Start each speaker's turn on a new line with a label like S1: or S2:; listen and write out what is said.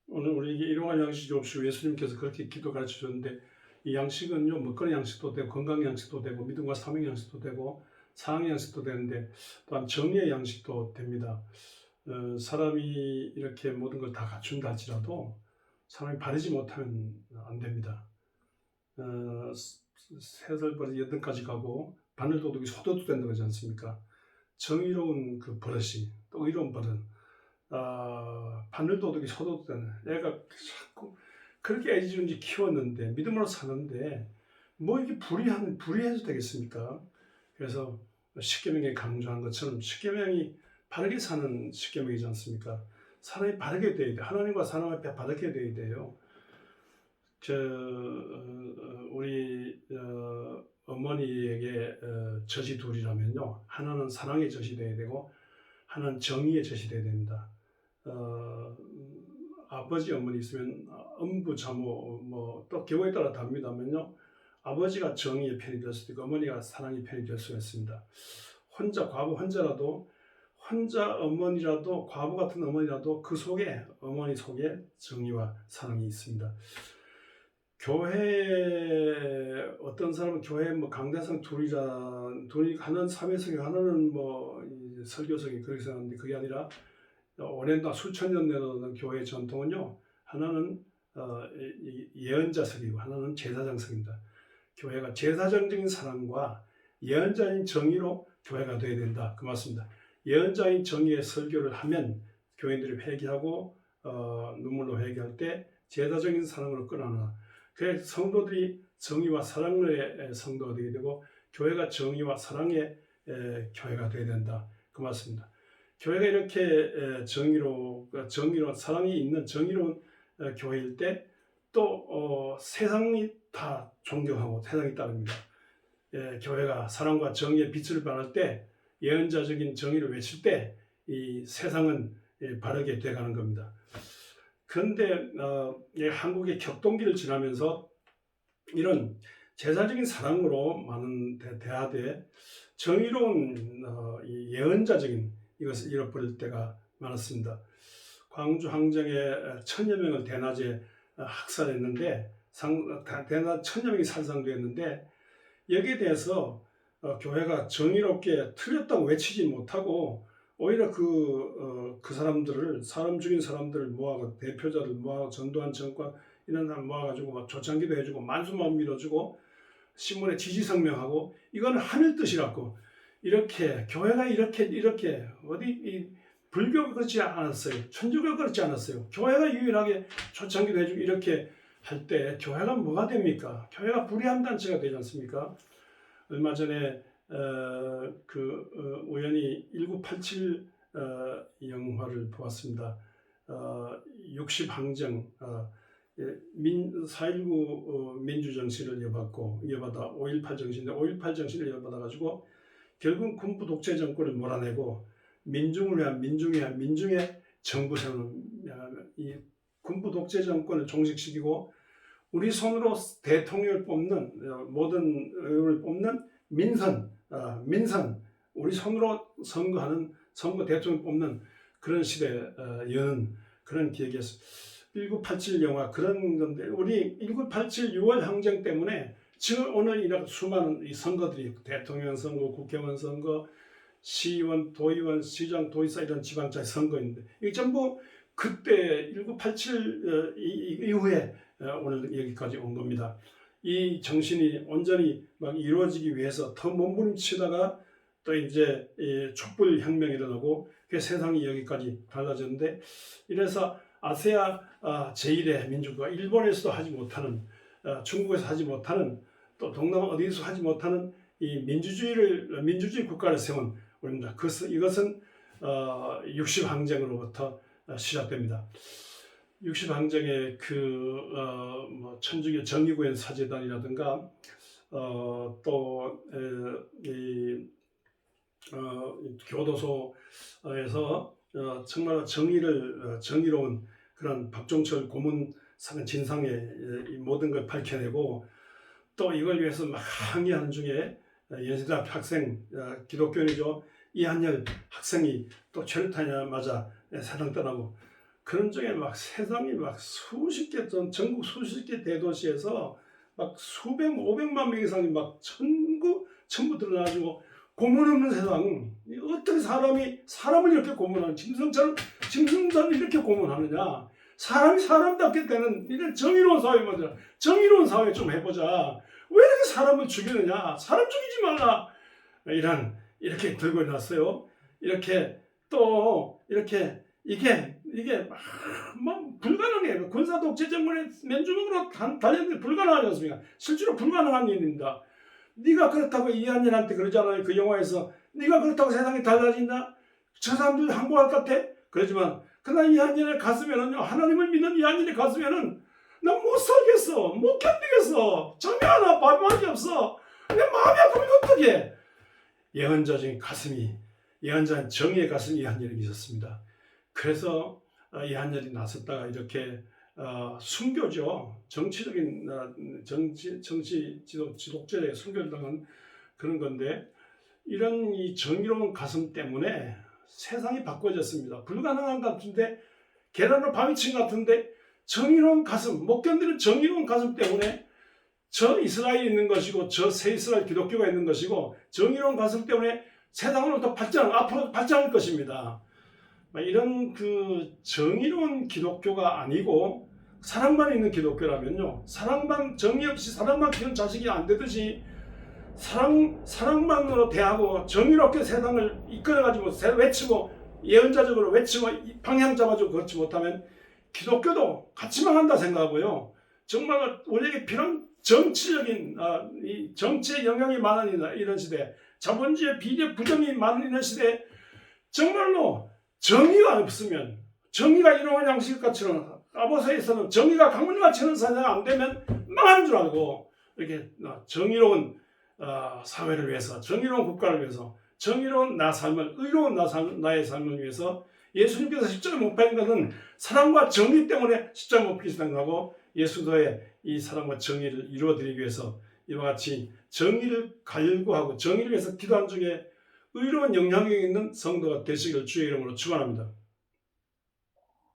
S1: 오늘 우리에게 일용할 양식이 없이 예수님께서 그렇게 기도 가르쳐 줬는데, 이 양식은요, 먹거리 양식도 되고 건강 양식도 되고 믿음과 사명 양식도 되고 사랑 양식도 되는데, 또한 정의의 양식도 됩니다. 사람이 이렇게 모든 걸 다 갖춘다 할지라도 사람이 바르지 못하면 안 됩니다. 3살부터 8까지 가고 바늘도둑이 소도둑 된다고 하지 않습니까? 정의로운 그 버릇이, 또 의로운 버릇, 바늘도둑이 소도둑 되는 애가 자꾸 그렇게 애지중지 키웠는데, 믿음으로 사는데 뭐 이게 불의해도 되겠습니까? 그래서 십계명에 강조한 것처럼 십계명이 바르게 사는 십계명이지 않습니까? 사람이 바르게 돼야 돼. 하나님과 사람 앞에 바르게 돼야 돼요. 우리 어머니에게 젖이 둘이라면요, 하나는 사랑의 젖이 돼야 되고 하나는 정의의 젖이 돼야 됩니다. 아버지 어머니 있으면 엄부 자모 또 경우에 따라 다릅니다만요, 아버지가 정의의 편이 될 수도 있고 어머니가 사랑의 편이 될 수가 있습니다. 과부 혼자라도, 혼자 어머니라도, 과부 같은 어머니라도 그 속에, 어머니 속에 정의와 사랑이 있습니다. 교회, 어떤 사람은 교회 강대상 둘이 하나는 사회성이, 하나는 설교성이 그렇게 생각하는데, 그게 아니라 오랜 수천 년 내려오는 교회의 전통은요, 하나는 예언자석이고 하나는 제사장석입니다. 교회가 제사장적인 사랑과 예언자인 정의로 교회가 되어야 된다, 그 말씀입니다. 예언자인 정의의 설교를 하면 교인들이 회개하고 눈물로 회개할 때 제사적인 사랑으로 끌어안아, 그래서 성도들이 정의와 사랑의 성도가 되게 되고 교회가 정의와 사랑의 교회가 되어야 된다, 그 말씀입니다. 교회가 이렇게 정의로 사랑이 있는 정의로운 교회일 때 또 세상이 다 존경하고 세상이 따릅니다. 교회가 사랑과 정의의 빛을 발할 때, 예언자적인 정의를 외칠 때 이 세상은 바르게 돼가는 겁니다. 그런데 한국의 격동기를 지나면서 이런 제사적인 사랑으로 많은 대하되 정의로운 예언자적인 이것을 잃어버릴 때가 많았습니다. 광주 항쟁에 1000여 명을 대낮에 학살했는데, 대낮 1000여 명이 살상되었는데, 여기에 대해서 교회가 정의롭게 틀렸다고 외치지 못하고 오히려 그 사람들을, 사람 죽인 사람들을 모아가, 대표자를 모아, 전두환 정권 이런 사람 모아가지고 조창기도 해주고 만수마음 밀어주고 신문에 지지성명하고, 이거는 하늘 뜻이라고, 이렇게 교회가 이렇게 어디 불교가 그렇지 않았어요. 천주교가 그렇지 않았어요. 교회가 유일하게 초창기도 해주고 이렇게 할 때 교회가 뭐가 됩니까? 교회가 불의한 단체가 되지 않습니까? 얼마 전에 우연히 1987 영화를 보았습니다. 60항쟁, 4.19 민주정신을 이어받아 5.18 정신인데, 5.18 정신을 이어받아가지고 결국 군부 독재 정권을 몰아내고 민중을 위한 민중의 정부 세우는, 이 군부 독재 정권을 종식시키고 우리 손으로 대통령을 뽑는, 모든 의원을 뽑는 민선, 우리 손으로 선거 대통령 뽑는 그런 시대에 여는 그런 기획이었어요. 1987 영화 그런 건데, 우리 1987 6월 항쟁 때문에 지금 오늘 이렇게 수많은 이 선거들이, 대통령 선거, 국회의원 선거, 시의원, 도의원, 시장, 도의사 이런 지방자치 선거인데, 이게 전부 그때 1987 이후에 오늘 여기까지 온 겁니다. 이 정신이 온전히 이루어지기 위해서 더 몸부림치다가 또 이제 촛불 혁명이 일어나고 그 세상이 여기까지 달라졌는데, 이래서 아세아 제1의 민주주의가 일본에서도 하지 못하는, 중국에서 하지 못하는, 또 동남아 어디에서 하지 못하는 이 민주주의 국가를 세운 우리입니다. 이것은 60항쟁으로부터 시작됩니다. 60항쟁의 천주교 정의구현 사제단이라든가 교도소에서 정말 정의로운 그런 박종철 고문 진상의 이 모든 걸 밝혀내고, 또 이걸 위해서 막 항의하는 중에 연세대학 학생, 기독교인이죠, 이한열 학생이 또 최루탄에 맞아 세상 떠나고, 그런 중에 막 세상이 막 수십 개, 전국 수십 개 대도시에서 막 수백, 500만 명 이상이 막 전부 드러나가지고 고문 없는 세상. 어떻게 사람을 이렇게 고문하는, 짐승처럼 이렇게 고문하느냐. 사람이 사람답게 되는 이런 정의로운 사회 말이야. 정의로운 사회 좀 해보자. 왜 이렇게 사람을 죽이느냐. 사람 죽이지 말라. 이렇게 들고 일어났어요. 이렇게 또 이렇게 이게 뭐 불가능해요. 군사 독재 정권의 맨주먹으로 달렸는데 불가능하지 않습니까? 실제로 불가능한 일입니다. 네가 그렇다고 이한열한테 그러잖아요. 그 영화에서 네가 그렇다고 세상이 달라진다? 저 사람들 항복할 것 같아? 그러지만 그러나 이한열의 가슴에는요, 하나님을 믿는 이한열의 가슴에는 난 못 살겠어, 못 견디겠어, 정이 하나 밥맛이 없어, 내 마음이 아프면 어떡해? 예언자적인 가슴이, 예언자인 정의의 가슴이 이한열에게 있었습니다. 그래서 이한열이 나섰다가 이렇게 순교죠. 정치적인 지독자의 순교를 당한 그런 건데, 이런 이 정의로운 가슴 때문에 세상이 바꿔졌습니다. 불가능한 같은데, 계란을 바위친 같은데, 정의로운 가슴, 못 견디는 정의로운 가슴 때문에 저 이스라엘이 있는 것이고, 저 새 이스라엘 기독교가 있는 것이고, 정의로운 가슴 때문에 세상으로 더 앞으로 발전할 것입니다. 이런 그 정의로운 기독교가 아니고 사랑만 있는 기독교라면요, 정의 없이 사랑만 키운 자식이 안 되듯이 사랑만으로 대하고 정의롭게 세상을 이끌어가지고 외치고 예언자적으로 외치고 방향 잡아주고 그렇지 못하면 기독교도 같이 망한다 생각하고요. 정말 우리에게 필요한 정치적인 이 정치의 영향이 많은 이런 시대, 자본주의 비례 부정이 많은 이런 시대에 정말로 정의가 없으면, 정의가 이러한 양식같이는 아버사에서는 정의가 강물같이 흐르는 사회가 안 되면 망하는 줄 알고, 이렇게 정의로운 사회를 위해서, 정의로운 국가를 위해서, 정의로운 의로운 나의 삶을 위해서 예수님께서 십자가에 못 박힌 것은 사랑과 정의 때문에 십자가에 못 박히시다는 거고, 예수도의 이 사랑과 정의를 이루어드리기 위해서 이와 같이 정의를 갈구하고 정의를 위해서 기도한 중에 의로운 영향력이 있는 성도가 되시기를 주의 이름으로 축원합니다.